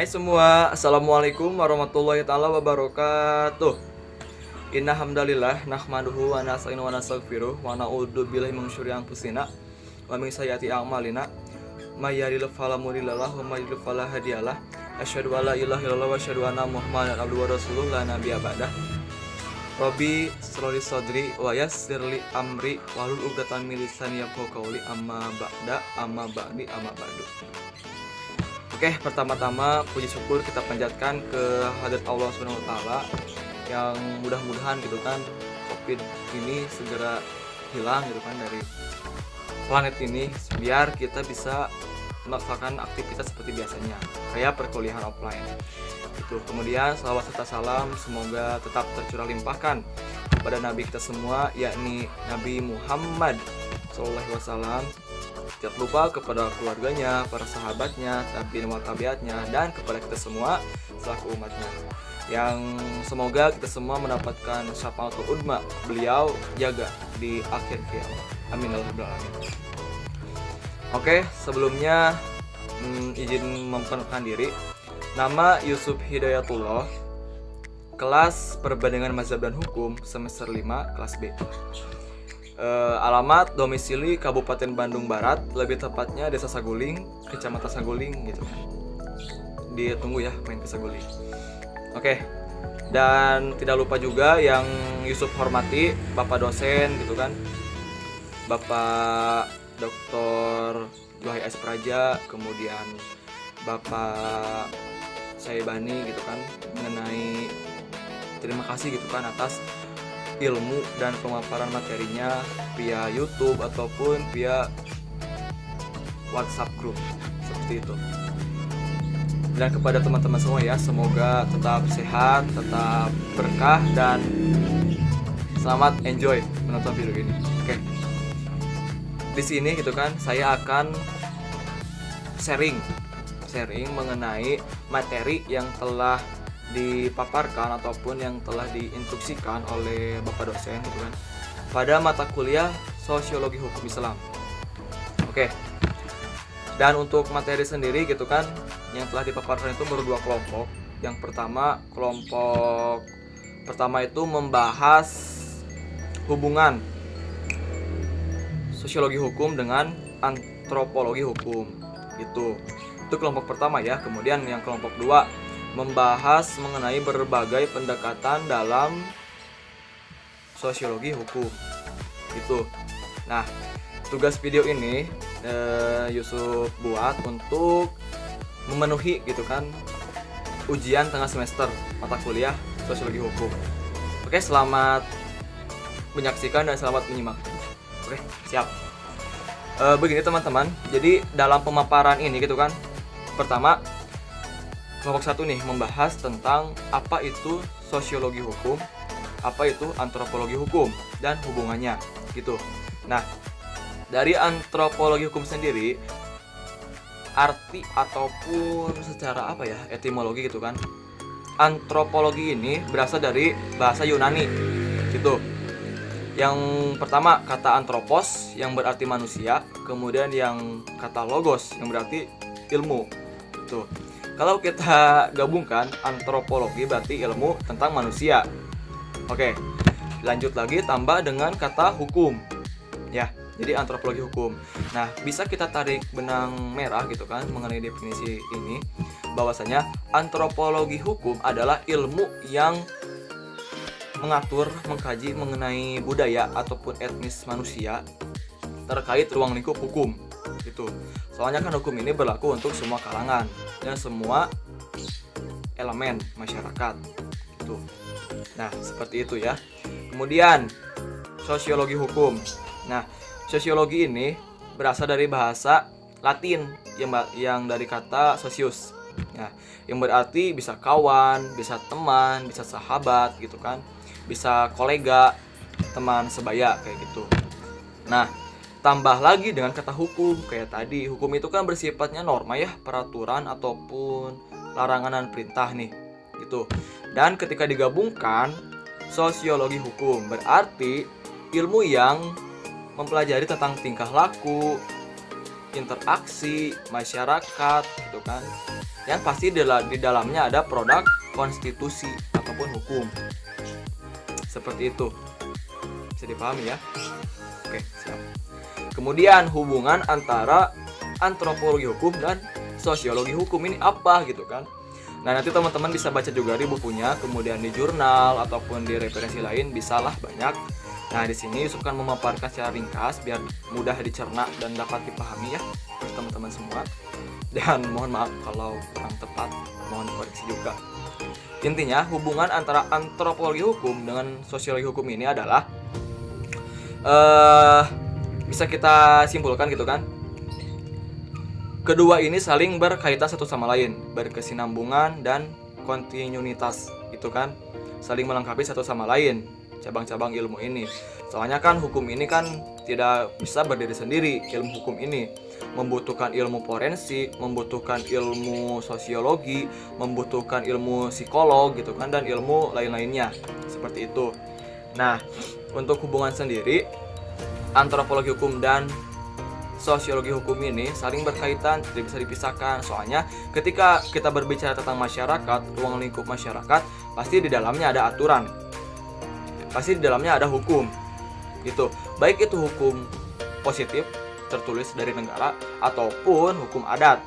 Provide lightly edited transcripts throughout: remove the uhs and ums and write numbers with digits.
Hai semua, Assalamualaikum warahmatullahi taala wabarakatuh. Inna hamdalillah nahmaduhu wa nasta'inu wa nastaghfiruh wa na'udzu billahi min syururi anfusina wa min sayyiati a'malina may yahdihillahu fala mudilla lahu wa may yudlil fala hadiyalah. Asyhadu an la ilaha illallah wa asyhadu anna Muhammadan abduhu wa rasuluh la nabiyya ba'dah. Rabbi shrah li sadri wa yassir li amri wahlul 'uqdatam min lisani yafqahu qawli amma ba'du. Oke, pertama-tama puji syukur kita panjatkan ke hadirat Allah Subhanahu wa taala yang mudah-mudahan gitu kan Covid ini segera hilang gitu kan dari planet ini biar kita bisa melaksanakan aktivitas seperti biasanya kayak perkuliahan offline. Itu. Kemudian salawat serta salam semoga tetap tercurah limpahkan kepada nabi kita semua yakni Nabi Muhammad sallallahu alaihi wasallam. Tidak lupa kepada keluarganya, para sahabatnya, tabi'in wa tabi'atnya, dan kepada kita semua selaku umatnya. Yang semoga kita semua mendapatkan syafaatul udma beliau jaga di akhir kiamat. Amin ya rabbal alamin. Oke, sebelumnya izin memperkenalkan diri. Nama Yusuf Hidayatullah, kelas Perbandingan Mazhab dan Hukum semester 5 kelas B. Alamat domisili Kabupaten Bandung Barat, lebih tepatnya Desa Saguling, Kecamatan Saguling gitu kan. Ditunggu ya main ke Saguling. Oke. Dan tidak lupa juga yang Yusuf hormati Bapak dosen gitu kan. Bapak Dr. Juhai S. Praja, kemudian Bapak Saibani gitu kan, mengenai terima kasih gitu kan atas ilmu dan pemaparan materinya via YouTube ataupun via WhatsApp group seperti itu. Dan kepada teman-teman semua ya, semoga tetap sehat, tetap berkah dan selamat enjoy menonton video ini. Oke. Di sini gitu kan saya akan sharing mengenai materi yang telah dipaparkan ataupun yang telah diinstruksikan oleh Bapak dosen gitu kan pada mata kuliah Sosiologi Hukum Islam. Oke. Dan untuk materi sendiri gitu kan yang telah dipaparkan itu berdua kelompok. Yang pertama, kelompok pertama itu membahas hubungan sosiologi hukum dengan antropologi hukum gitu. Itu kelompok pertama ya. Kemudian yang kelompok kedua membahas mengenai berbagai pendekatan dalam sosiologi hukum itu. Nah, tugas video ini Yusuf buat untuk memenuhi gitu kan ujian tengah semester mata kuliah sosiologi hukum. Oke, selamat menyaksikan dan selamat menyimak. Oke, siap. Begini teman-teman, jadi dalam pemaparan ini gitu kan, pertama kelompok satu nih membahas tentang apa itu sosiologi hukum, apa itu antropologi hukum dan hubungannya gitu. Nah, dari antropologi hukum sendiri arti ataupun secara apa ya etimologi gitu kan. Antropologi ini berasal dari bahasa Yunani gitu. Yang pertama kata antropos yang berarti manusia, kemudian yang kata logos yang berarti ilmu gitu. Kalau kita gabungkan antropologi berarti ilmu tentang manusia. Oke, lanjut lagi tambah dengan kata hukum. Ya, jadi antropologi hukum. Nah, bisa kita tarik benang merah gitu kan mengenai definisi ini bahwasanya antropologi hukum adalah ilmu yang mengatur, mengkaji mengenai budaya ataupun etnis manusia terkait ruang lingkup hukum. Itu. Soalnya kan hukum ini berlaku untuk semua kalangan dan semua elemen masyarakat gitu. Nah, seperti itu ya. Kemudian sosiologi hukum. Nah, sosiologi ini berasal dari bahasa Latin yang dari kata socius. Nah, yang berarti bisa kawan, bisa teman, bisa sahabat gitu kan. Bisa kolega, teman sebaya kayak gitu. Nah, tambah lagi dengan kata hukum kayak tadi. Hukum itu kan bersifatnya norma ya, peraturan ataupun larangan dan perintah nih gitu. Dan ketika digabungkan sosiologi hukum berarti ilmu yang mempelajari tentang tingkah laku, interaksi masyarakat gitu kan, yang pasti di dalamnya ada produk konstitusi ataupun hukum. Seperti itu. Bisa dipahami ya? Oke, siap. Kemudian hubungan antara antropologi hukum dan sosiologi hukum ini apa gitu kan? Nah, nanti teman-teman bisa baca juga di bukunya, kemudian di jurnal ataupun di referensi lain bisalah banyak. Nah, di sini Yusuf kan memaparkan secara ringkas biar mudah dicerna dan dapat dipahami ya oleh teman-teman semua. Dan mohon maaf kalau kurang tepat, mohon dikoreksi juga. Intinya hubungan antara antropologi hukum dengan sosiologi hukum ini adalah bisa kita simpulkan gitu kan, kedua ini saling berkaitan satu sama lain, berkesinambungan dan kontinuitas gitu kan, saling melengkapi satu sama lain cabang-cabang ilmu ini. Soalnya kan hukum ini kan tidak bisa berdiri sendiri. Ilmu hukum ini membutuhkan ilmu forensik, membutuhkan ilmu sosiologi, membutuhkan ilmu psikolog gitu kan, dan ilmu lain-lainnya seperti itu. Nah, untuk hubungan sendiri antropologi hukum dan sosiologi hukum ini saling berkaitan, tidak bisa dipisahkan. Soalnya ketika kita berbicara tentang masyarakat, ruang lingkup masyarakat, pasti di dalamnya ada aturan, pasti di dalamnya ada hukum gitu. Baik itu hukum positif tertulis dari negara ataupun hukum adat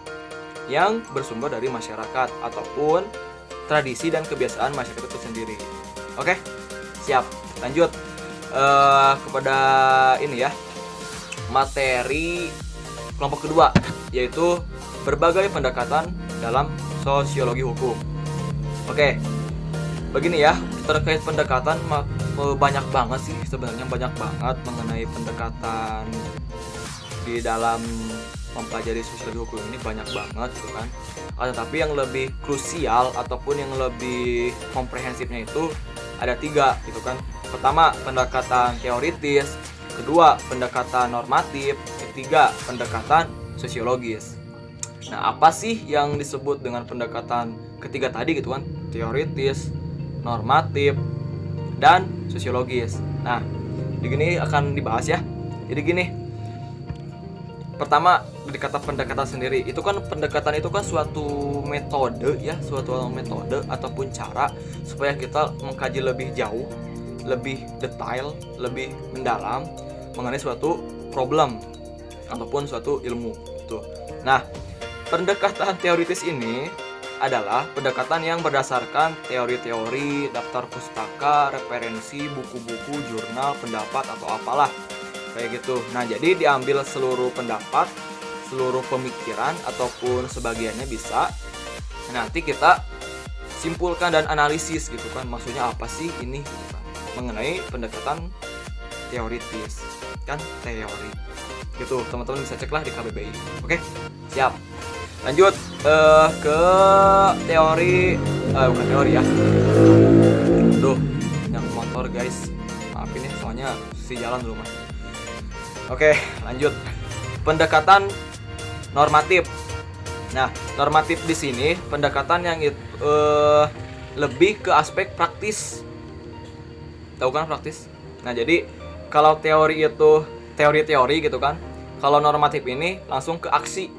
yang bersumber dari masyarakat ataupun tradisi dan kebiasaan masyarakat itu sendiri. Oke, siap. Lanjut kepada ini ya, materi kelompok kedua, yaitu berbagai pendekatan dalam sosiologi hukum. Oke, begini ya, terkait pendekatan banyak banget sih sebenarnya, banyak banget mengenai pendekatan di dalam mempelajari sosiologi hukum ini, banyak banget gitu kan. Tetapi yang lebih krusial ataupun yang lebih komprehensifnya itu ada 3 gitu kan. Pertama, pendekatan teoritis, kedua, pendekatan normatif, ketiga, pendekatan sosiologis. Nah, apa sih yang disebut dengan pendekatan ketiga tadi gitu kan? Teoritis, normatif, dan sosiologis. Nah, di gini akan dibahas ya. Jadi gini, pertama, dikata pendekatan sendiri itu kan, pendekatan itu kan suatu metode ya, suatu metode ataupun cara supaya kita mengkaji lebih jauh, lebih detail, lebih mendalam mengenai suatu problem ataupun suatu ilmu itu. Nah, pendekatan teoritis ini adalah pendekatan yang berdasarkan teori-teori, daftar pustaka, referensi, buku-buku, jurnal, pendapat atau apalah kayak gitu. Nah, jadi diambil seluruh pendapat, seluruh pemikiran ataupun sebagiannya bisa. Nanti kita simpulkan dan analisis gitu kan, maksudnya apa sih ini mengenai pendekatan teoritis kan, teori gitu. Teman-teman bisa ceklah di KBBI. Oke, siap. Lanjut ke teori, bukan teori ya. Aduh, yang motor guys, maafin ya, soalnya si jalan dulu mas. Oke, lanjut. Pendekatan normatif. Nah, normatif di sini pendekatan yang lebih ke aspek praktis. Tahu kan praktis? Nah, jadi kalau teori itu teori-teori gitu kan. Kalau normatif ini langsung ke aksi.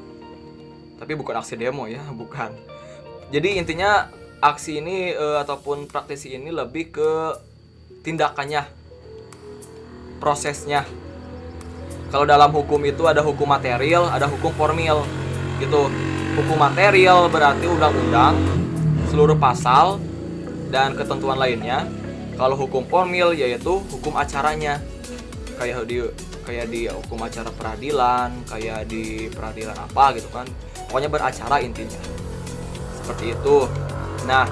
Tapi bukan aksi demo ya, bukan. Jadi intinya aksi ini ataupun praktisi ini lebih ke tindakannya, prosesnya. Kalau dalam hukum itu ada hukum material, ada hukum formil gitu. Hukum material berarti undang-undang, seluruh pasal dan ketentuan lainnya. Kalau hukum formil yaitu hukum acaranya, kayak di hukum acara peradilan, kayak di peradilan apa gitu kan. Pokoknya beracara intinya. Seperti itu. Nah,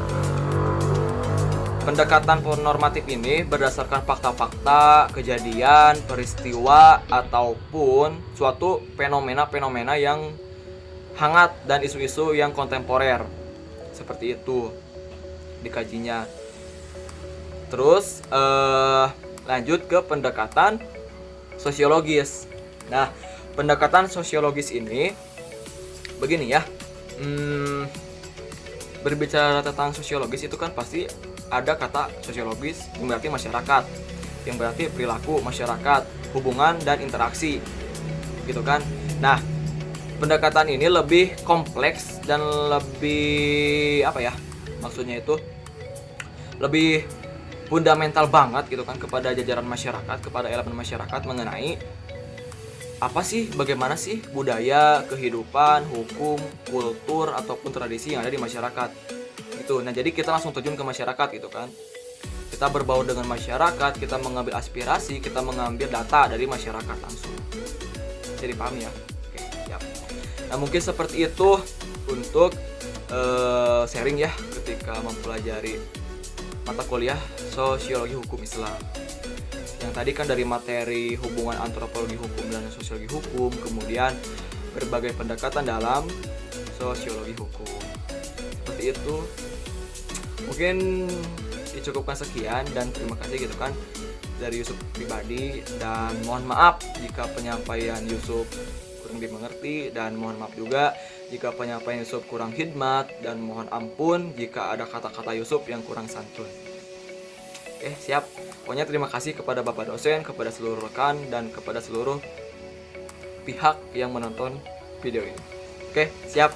pendekatan normatif ini berdasarkan fakta-fakta, kejadian, peristiwa, ataupun suatu fenomena-fenomena yang hangat dan isu-isu yang kontemporer. Seperti itu dikajinya. Terus lanjut ke pendekatan sosiologis. Nah, pendekatan sosiologis ini begini ya. Berbicara tentang sosiologis itu kan pasti ada kata sosiologis yang berarti masyarakat, yang berarti perilaku masyarakat, hubungan dan interaksi gitu kan. Nah, pendekatan ini lebih kompleks dan lebih apa ya? Maksudnya itu lebih fundamental banget gitu kan kepada jajaran masyarakat, kepada elemen masyarakat mengenai apa sih, bagaimana sih budaya, kehidupan, hukum, kultur ataupun tradisi yang ada di masyarakat. Gitu. Nah, jadi kita langsung terjun ke masyarakat gitu kan. Kita berbaur dengan masyarakat, kita mengambil aspirasi, kita mengambil data dari masyarakat langsung. Jadi paham ya? Oke, siap. Nah, mungkin seperti itu untuk sharing ya ketika mempelajari mata kuliah Sosiologi Hukum Islam. Yang tadi kan dari materi hubungan antropologi hukum dan sosiologi hukum, kemudian berbagai pendekatan dalam sosiologi hukum. Seperti itu. Mungkin dicukupkan sekian dan terima kasih gitu kan dari Yusuf pribadi, dan mohon maaf jika penyampaian Yusuf kurang dimengerti, dan mohon maaf juga jika penyampaian Yusuf kurang hikmat, dan mohon ampun jika ada kata-kata Yusuf yang kurang santun. Oke, siap. Pokoknya terima kasih kepada Bapak dosen, kepada seluruh rekan, dan kepada seluruh pihak yang menonton video ini. Oke, siap.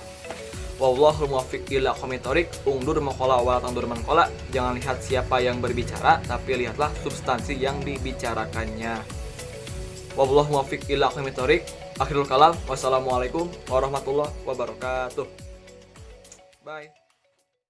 Wallahul muwaffiq ila aqwamit thoriq. Ungdur maqala wa tandur man qala. Jangan lihat siapa yang berbicara, tapi lihatlah substansi yang dibicarakannya. Wallahul muwaffiq ila aqwamit thoriq. Akhirul kalam. Wassalamualaikum warahmatullahi wabarakatuh. Bye.